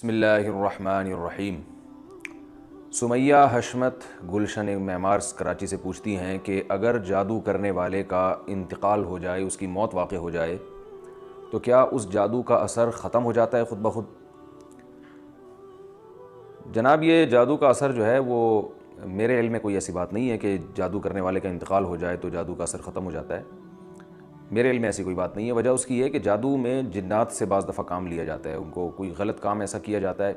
بسم اللہ الرحمن الرحیم۔ سمیہ حشمت گلشن معمار کراچی سے پوچھتی ہیں کہ اگر جادو کرنے والے کا انتقال ہو جائے، اس کی موت واقع ہو جائے، تو کیا اس جادو کا اثر ختم ہو جاتا ہے خود بخود؟ جناب، یہ جادو کا اثر جو ہے وہ میرے علم میں کوئی ایسی بات نہیں ہے کہ جادو کرنے والے کا انتقال ہو جائے تو جادو کا اثر ختم ہو جاتا ہے۔ میرے علم میں ایسی کوئی بات نہیں ہے۔ وجہ اس کی ہے کہ جادو میں جنات سے بعض دفعہ کام لیا جاتا ہے، ان کو کوئی غلط کام ایسا کیا جاتا ہے،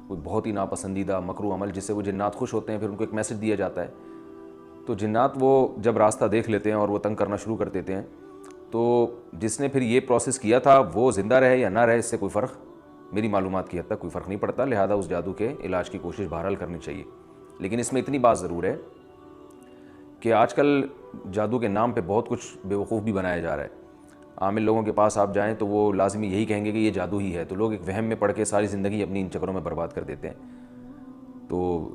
کوئی بہت ہی ناپسندیدہ مکروہ عمل جس سے وہ جنات خوش ہوتے ہیں، پھر ان کو ایک میسج دیا جاتا ہے، تو جنات وہ جب راستہ دیکھ لیتے ہیں اور وہ تنگ کرنا شروع کر دیتے ہیں، تو جس نے پھر یہ پروسیس کیا تھا وہ زندہ رہے یا نہ رہے، اس سے کوئی فرق میری معلومات کی حد تک کوئی فرق نہیں پڑتا، لہذا اس جادو کے علاج کی کوشش بہرحال کرنی چاہیے۔ لیکن اس میں اتنی بات ضرور ہے کہ آج کل جادو کے نام پہ بہت کچھ بیوقوف بھی بنایا جا رہا ہے۔ عامل لوگوں کے پاس آپ جائیں تو وہ لازمی یہی کہیں گے کہ یہ جادو ہی ہے، تو لوگ ایک وہم میں پڑھ کے ساری زندگی اپنی ان چکروں میں برباد کر دیتے ہیں۔ تو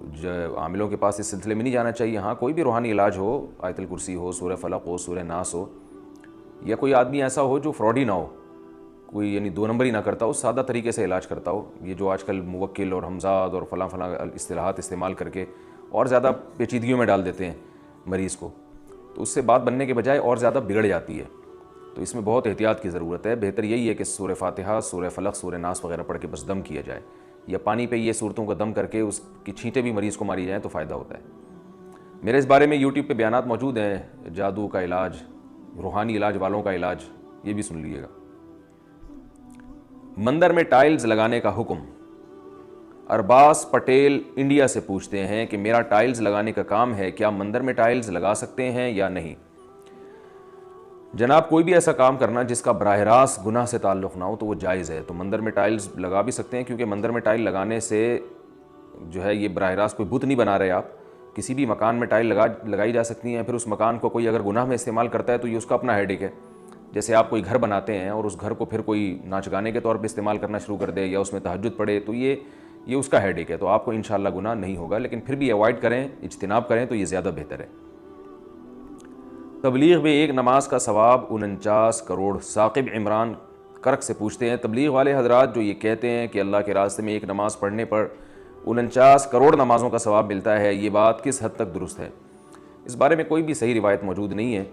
عاملوں کے پاس اس سلسلے میں نہیں جانا چاہیے۔ ہاں، کوئی بھی روحانی علاج ہو، آیت الکرسی ہو، سورہ فلق ہو، سورہ ناس ہو، یا کوئی آدمی ایسا ہو جو فراڈی نہ ہو، کوئی یعنی دو نمبری نہ کرتا ہو، سادہ طریقے سے علاج کرتا ہو، یہ جو آج کل موکل اور ہمزاد اور فلاں فلاں اصطلاحات استعمال کر کے اور زیادہ پیچیدگیوں میں ڈال دیتے ہیں مریض کو، تو اس سے بات بننے کے بجائے اور زیادہ بگڑ جاتی ہے۔ تو اس میں بہت احتیاط کی ضرورت ہے۔ بہتر یہی ہے کہ سورہ فاتحہ، سورہ فلق، سورہ ناس وغیرہ پڑھ کے بس دم کیا جائے، یا پانی پہ یہ صورتوں کا دم کر کے اس کی چھینٹیں بھی مریض کو ماری جائیں تو فائدہ ہوتا ہے۔ میرے اس بارے میں یوٹیوب پہ بیانات موجود ہیں، جادو کا علاج، روحانی علاج والوں کا علاج، یہ بھی سن لیجیے گا۔ مندر میں ٹائلز لگانے کا حکم۔ ارباز پٹیل انڈیا سے پوچھتے ہیں کہ میرا ٹائلز لگانے کا کام ہے، کیا مندر میں ٹائلز لگا سکتے ہیں یا نہیں؟ جناب، کوئی بھی ایسا کام کرنا جس کا براہ راست گناہ سے تعلق نہ ہو تو وہ جائز ہے، تو مندر میں ٹائلز لگا بھی سکتے ہیں، کیونکہ مندر میں ٹائل لگانے سے جو ہے یہ براہ راست کوئی بت نہیں بنا رہے آپ، کسی بھی مکان میں ٹائل لگائی جا سکتی ہیں۔ پھر اس مکان کو کوئی اگر گناہ میں استعمال کرتا ہے تو یہ اس کا اپنا ہیڈیک ہے۔ جیسے آپ کوئی گھر بناتے ہیں اور اس گھر کو پھر کوئی ناچ گانے کے طور پہ استعمال کرنا شروع کر دے یا اس میں تہجد پڑھے، تو یہ اس کا ہیڈیک ہے، تو آپ کو انشاءاللہ گناہ نہیں ہوگا، لیکن پھر بھی اوائڈ کریں، اجتناب کریں تو یہ زیادہ بہتر ہے۔ تبلیغ میں ایک نماز کا ثواب 49 کروڑ۔ ثاقب عمران کرک سے پوچھتے ہیں، تبلیغ والے حضرات جو یہ کہتے ہیں کہ اللہ کے راستے میں ایک نماز پڑھنے پر 49 کروڑ نمازوں کا ثواب ملتا ہے، یہ بات کس حد تک درست ہے؟ اس بارے میں کوئی بھی صحیح روایت موجود نہیں ہے،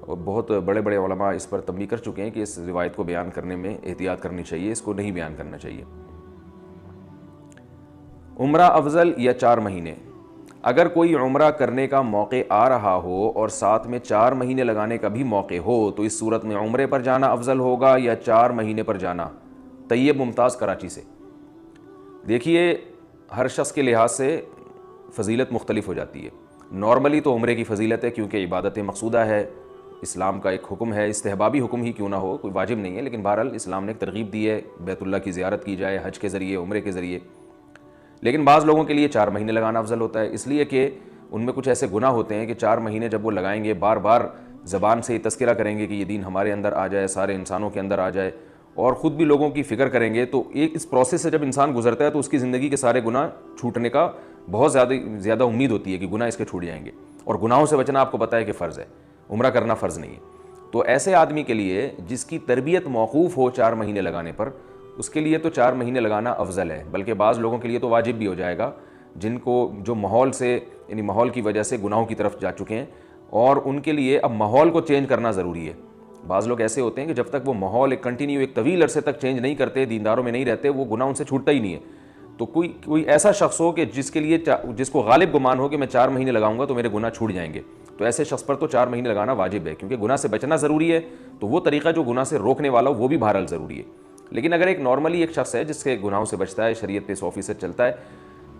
اور بہت بڑے بڑے علماء اس پر تنبیہ کر چکے ہیں کہ اس روایت کو بیان کرنے میں احتیاط کرنی چاہیے، اس کو نہیں بیان کرنا چاہیے۔ عمرہ افضل یا 4 مہینے؟ اگر کوئی عمرہ کرنے کا موقع آ رہا ہو اور ساتھ میں 4 مہینے لگانے کا بھی موقع ہو تو اس صورت میں عمرے پر جانا افضل ہوگا یا 4 مہینے پر جانا؟ طیب ممتاز کراچی سے۔ دیکھیے، ہر شخص کے لحاظ سے فضیلت مختلف ہو جاتی ہے۔ نارملی تو عمرے کی فضیلت ہے کیونکہ عبادت مقصودہ ہے، اسلام کا ایک حکم ہے، استحبابی حکم ہی کیوں نہ ہو، کوئی واجب نہیں ہے، لیکن بہرحال اسلام نے ایک ترغیب دی ہے، بیت اللہ کی زیارت کی جائے حج کے ذریعے، عمرے کے ذریعے۔ لیکن بعض لوگوں کے لیے 4 مہینے لگانا افضل ہوتا ہے، اس لیے کہ ان میں کچھ ایسے گناہ ہوتے ہیں کہ 4 مہینے جب وہ لگائیں گے، بار بار زبان سے یہ تذکرہ کریں گے کہ یہ دین ہمارے اندر آ جائے، سارے انسانوں کے اندر آ جائے، اور خود بھی لوگوں کی فکر کریں گے، تو ایک اس پروسیس سے جب انسان گزرتا ہے تو اس کی زندگی کے سارے گناہ چھوٹنے کا بہت زیادہ امید ہوتی ہے کہ گناہ اس کے چھوٹ جائیں گے، اور گناہوں سے بچنا آپ کو پتہ ہے کہ فرض ہے، عمرہ کرنا فرض نہیں ہے۔ تو ایسے آدمی کے لیے جس کی تربیت موقوف ہو 4 مہینے لگانے پر، اس کے لیے تو 4 مہینے لگانا افضل ہے، بلکہ بعض لوگوں کے لیے تو واجب بھی ہو جائے گا، جن کو جو ماحول سے یعنی ماحول کی وجہ سے گناہوں کی طرف جا چکے ہیں، اور ان کے لیے اب ماحول کو چینج کرنا ضروری ہے۔ بعض لوگ ایسے ہوتے ہیں کہ جب تک وہ ماحول ایک کنٹینیو ایک طویل عرصے تک چینج نہیں کرتے، دینداروں میں نہیں رہتے، وہ گناہ ان سے چھوٹتا ہی نہیں ہے۔ تو کوئی ایسا شخص ہو کہ جس کو غالب گمان ہو کہ میں 4 مہینے لگاؤں گا تو میرے گناہ چھوٹ جائیں گے، تو ایسے شخص پر تو 4 مہینے لگانا واجب ہے، کیونکہ گناہ سے بچنا ضروری ہے، تو وہ طریقہ جو گناہ سے روکنے والا ہو وہ بھی بہرحال ضروری ہے۔ لیکن اگر ایک نارملی ایک شخص ہے جس کے گناہوں سے بچتا ہے، شریعت پہ 100% چلتا ہے،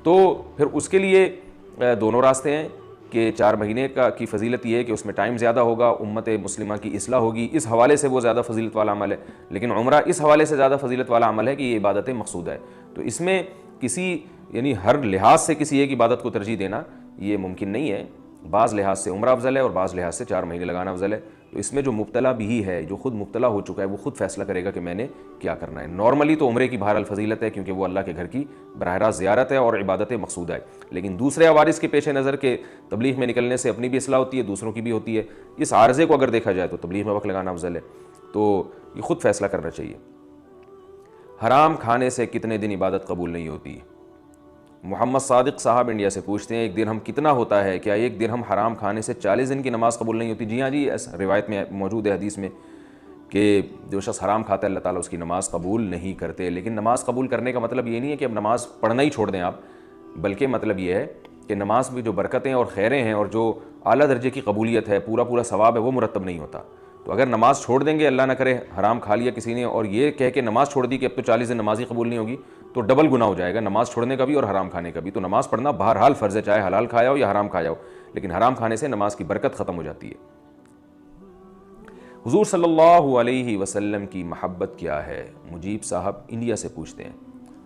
تو پھر اس کے لیے دونوں راستے ہیں کہ 4 مہینے کی فضیلت یہ ہے کہ اس میں ٹائم زیادہ ہوگا، امت مسلمہ کی اصلاح ہوگی، اس حوالے سے وہ زیادہ فضیلت والا عمل ہے، لیکن عمرہ اس حوالے سے زیادہ فضیلت والا عمل ہے کہ یہ عبادت مقصودہ ہے، تو اس میں کسی یعنی ہر لحاظ سے کسی ایک عبادت کو ترجیح دینا یہ ممکن نہیں ہے۔ بعض لحاظ سے عمرہ افضل ہے اور بعض لحاظ سے 4 مہینے لگانا افضل ہے، تو اس میں جو مبتلا بھی ہے، جو خود مبتلا ہو چکا ہے، وہ خود فیصلہ کرے گا کہ میں نے کیا کرنا ہے۔ نارملی تو عمرے کی بہرحال فضیلت ہے کیونکہ وہ اللہ کے گھر کی براہ راست زیارت ہے اور عبادت مقصودہ ہے، لیکن دوسرے عوارض کے پیش نظر کے تبلیغ میں نکلنے سے اپنی بھی اصلاح ہوتی ہے، دوسروں کی بھی ہوتی ہے، اس عارضے کو اگر دیکھا جائے تو تبلیغ میں وقت لگانا افضل ہے، تو یہ خود فیصلہ کرنا چاہیے۔ حرام کھانے سے کتنے دن عبادت قبول نہیں ہوتی؟ محمد صادق صاحب انڈیا سے پوچھتے ہیں ایک درہم کتنا ہوتا ہے؟ کیا ایک درہم حرام کھانے سے 40 دن کی نماز قبول نہیں ہوتی؟ جی ہاں جی، روایت میں موجود ہے حدیث میں کہ جو شخص حرام کھاتا ہے اللہ تعالیٰ اس کی نماز قبول نہیں کرتے۔ لیکن نماز قبول کرنے کا مطلب یہ نہیں ہے کہ اب نماز پڑھنا ہی چھوڑ دیں آپ، بلکہ مطلب یہ ہے کہ نماز میں جو برکتیں اور خیریں ہیں اور جو اعلیٰ درجے کی قبولیت ہے، پورا ثواب ہے، وہ مرتب نہیں ہوتا۔ تو اگر نماز چھوڑ دیں گے، اللہ نہ کرے حرام کھا لیا کسی نے اور یہ کہہ کے نماز چھوڑ دی کہ اب تو 40 دن نماز ہی قبول نہیں ہوگی، تو ڈبل گناہ ہو جائے گا، نماز چھوڑنے کا بھی اور حرام کھانے کا بھی۔ تو نماز پڑھنا بہرحال فرض ہے، چاہے حلال کھایا ہو یا حرام کھایا ہو، لیکن حرام کھانے سے نماز کی برکت ختم ہو جاتی ہے۔ حضور صلی اللہ علیہ وسلم کی محبت کیا ہے؟ مجیب صاحب انڈیا سے پوچھتے ہیں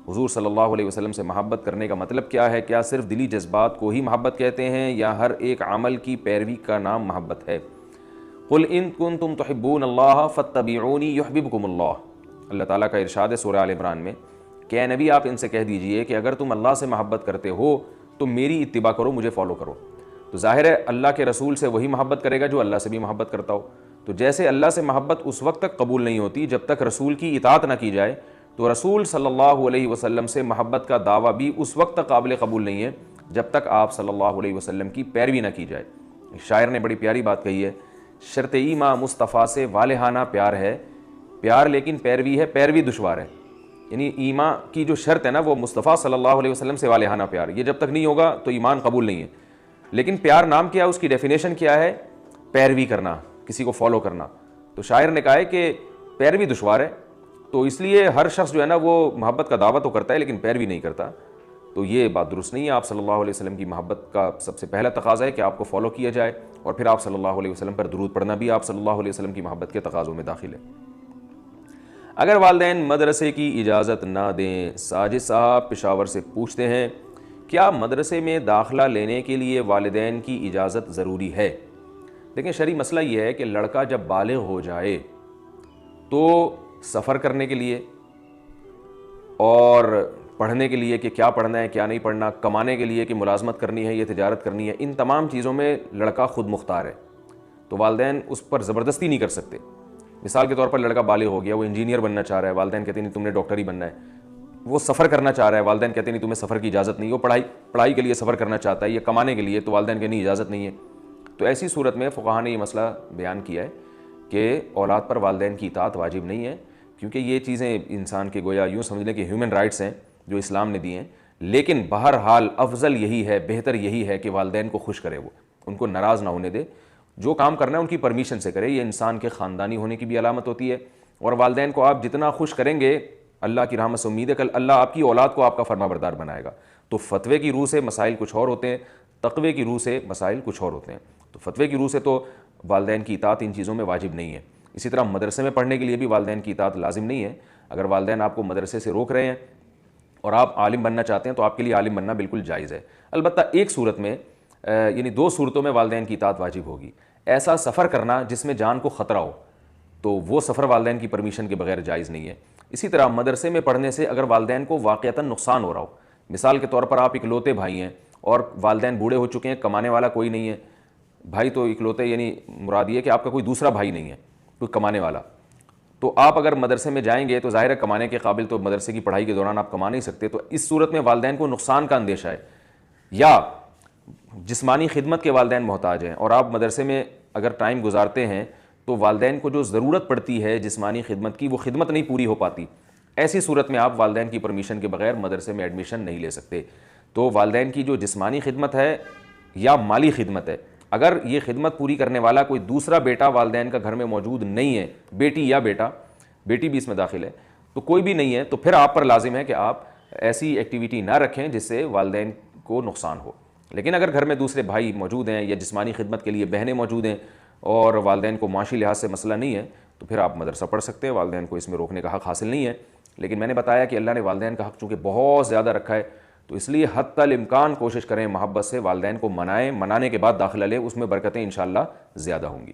حضور صلی اللہ علیہ وسلم سے محبت کرنے کا مطلب کیا ہے؟ کیا صرف دلی جذبات کو ہی محبت کہتے ہیں یا ہر ایک عمل کی پیروی کا نام محبت ہے؟ قل ان کنتم تحبون اللہ فاتبعونی یحببکم اللہ، اللہ تعالیٰ کا ارشاد ہے سورہ آل عمران میں کہ اے نبی آپ ان سے کہہ دیجئے کہ اگر تم اللہ سے محبت کرتے ہو تو میری اتباع کرو، مجھے فالو کرو۔ تو ظاہر ہے اللہ کے رسول سے وہی محبت کرے گا جو اللہ سے بھی محبت کرتا ہو۔ تو جیسے اللہ سے محبت اس وقت تک قبول نہیں ہوتی جب تک رسول کی اطاعت نہ کی جائے، تو رسول صلی اللہ علیہ وسلم سے محبت کا دعویٰ بھی اس وقت تک قابل قبول نہیں ہے جب تک آپ صلی اللہ علیہ وسلم کی پیروی نہ کی جائے۔ شاعر نے بڑی پیاری بات کہی ہے، شرط ایماں مصطفیٰ سے والہانہ پیار ہے، پیار لیکن پیروی ہے، پیروی دشوار ہے۔ یعنی ایمان کی جو شرط ہے نا وہ مصطفیٰ صلی اللہ علیہ وسلم سے والہانہ پیار، یہ جب تک نہیں ہوگا تو ایمان قبول نہیں ہے۔ لیکن پیار نام کیا ہے، اس کی ڈیفینیشن کیا ہے؟ پیروی کرنا، کسی کو فالو کرنا۔ تو شاعر نے کہا ہے کہ پیروی دشوار ہے، تو اس لیے ہر شخص جو ہے نا وہ محبت کا دعویٰ تو کرتا ہے لیکن پیروی نہیں کرتا۔ تو یہ بات درست نہیں ہے۔ آپ صلی اللہ علیہ وسلم کی محبت کا سب سے پہلا تقاضا ہے کہ آپ کو فالو کیا جائے، اور پھر آپ صلی اللہ علیہ وسلم پر درود پڑھنا بھی آپ صلی اللہ علیہ وسلم کی محبت کے تقاضوں میں داخل ہے۔ اگر والدین مدرسے کی اجازت نہ دیں، ساجد صاحب پشاور سے پوچھتے ہیں کیا مدرسے میں داخلہ لینے کے لیے والدین کی اجازت ضروری ہے؟ دیکھیں شرعی مسئلہ یہ ہے کہ لڑکا جب بالغ ہو جائے تو سفر کرنے کے لیے اور پڑھنے کے لیے کہ کیا پڑھنا ہے کیا نہیں پڑھنا، کمانے کے لیے کہ ملازمت کرنی ہے یا تجارت کرنی ہے، ان تمام چیزوں میں لڑکا خود مختار ہے۔ تو والدین اس پر زبردستی نہیں کر سکتے۔ مثال کے طور پر لڑکا بالغ ہو گیا، وہ انجینئر بننا چاہ رہا ہے، والدین کہتے ہیں نہیں تم نے ڈاکٹر ہی بننا ہے۔ وہ سفر کرنا چاہ رہا ہے، والدین کہتے ہیں نہیں تمہیں سفر کی اجازت نہیں۔ وہ پڑھائی کے لیے سفر کرنا چاہتا ہے یا کمانے کے لیے، تو والدین کہتے نہیں اجازت نہیں ہے۔ تو ایسی صورت میں فقہاء نے یہ مسئلہ بیان کیا ہے کہ اولاد پر والدین کی اطاعت واجب نہیں ہے، کیونکہ یہ چیزیں انسان کے گویا یوں سمجھ لیں کہ ہیومن رائٹس ہیں جو اسلام نے دیے ہیں۔ لیکن بہرحال افضل یہی ہے، بہتر یہی ہے کہ والدین کو خوش کرے، وہ ان کو ناراض نہ ہونے دے، جو کام کرنا ہے ان کی پرمیشن سے کرے۔ یہ انسان کے خاندانی ہونے کی بھی علامت ہوتی ہے، اور والدین کو آپ جتنا خوش کریں گے اللہ کی رحمت سے امید ہے کل اللہ آپ کی اولاد کو آپ کا فرما بردار بنائے گا۔ تو فتوے کی روح سے مسائل کچھ اور ہوتے ہیں، تقوی کی روح سے مسائل کچھ اور ہوتے ہیں۔ تو فتوے کی روح سے تو والدین کی اطاعت ان چیزوں میں واجب نہیں ہے۔ اسی طرح مدرسے میں پڑھنے کے لیے بھی والدین کی اطاعت لازم نہیں ہے۔ اگر والدین آپ کو مدرسے سے روک رہے ہیں اور آپ عالم بننا چاہتے ہیں تو آپ کے لیے عالم بننا بالکل جائز ہے۔ البتہ ایک صورت میں یعنی دو صورتوں میں والدین کی اطاعت واجب ہوگی۔ ایسا سفر کرنا جس میں جان کو خطرہ ہو، تو وہ سفر والدین کی پرمیشن کے بغیر جائز نہیں ہے۔ اسی طرح مدرسے میں پڑھنے سے اگر والدین کو واقعتاً نقصان ہو رہا ہو، مثال کے طور پر آپ اکلوتے بھائی ہیں اور والدین بوڑھے ہو چکے ہیں، کمانے والا کوئی نہیں ہے، بھائی تو اکلوتے یعنی مراد یہ کہ آپ کا کوئی دوسرا بھائی نہیں ہے کوئی کمانے والا، تو آپ اگر مدرسے میں جائیں گے تو ظاہر ہے کمانے کے قابل تو مدرسے کی پڑھائی کے دوران آپ کما نہیں سکتے۔ تو اس صورت میں والدین کو نقصان کا اندیشہ ہے، یا جسمانی خدمت کے والدین محتاج ہیں اور آپ مدرسے میں اگر ٹائم گزارتے ہیں تو والدین کو جو ضرورت پڑتی ہے جسمانی خدمت کی وہ خدمت نہیں پوری ہو پاتی، ایسی صورت میں آپ والدین کی پرمیشن کے بغیر مدرسے میں ایڈمیشن نہیں لے سکتے۔ تو والدین کی جو جسمانی خدمت ہے یا مالی خدمت ہے، اگر یہ خدمت پوری کرنے والا کوئی دوسرا بیٹا والدین کا گھر میں موجود نہیں ہے، بیٹی یا بیٹا، بیٹی بھی اس میں داخل ہے، تو کوئی بھی نہیں ہے، تو پھر آپ پر لازم ہے کہ آپ ایسی ایکٹیویٹی نہ رکھیں جس سے والدین کو نقصان ہو۔ لیکن اگر گھر میں دوسرے بھائی موجود ہیں یا جسمانی خدمت کے لیے بہنیں موجود ہیں اور والدین کو معاشی لحاظ سے مسئلہ نہیں ہے تو پھر آپ مدرسہ پڑھ سکتے ہیں، والدین کو اس میں روکنے کا حق حاصل نہیں ہے۔ لیکن میں نے بتایا کہ اللہ نے والدین کا حق چونکہ بہت زیادہ رکھا ہے، تو اس لیے حتی الامکان کوشش کریں محبت سے والدین کو منائیں، منانے کے بعد داخلہ لیں، اس میں برکتیں انشاءاللہ زیادہ ہوں گی۔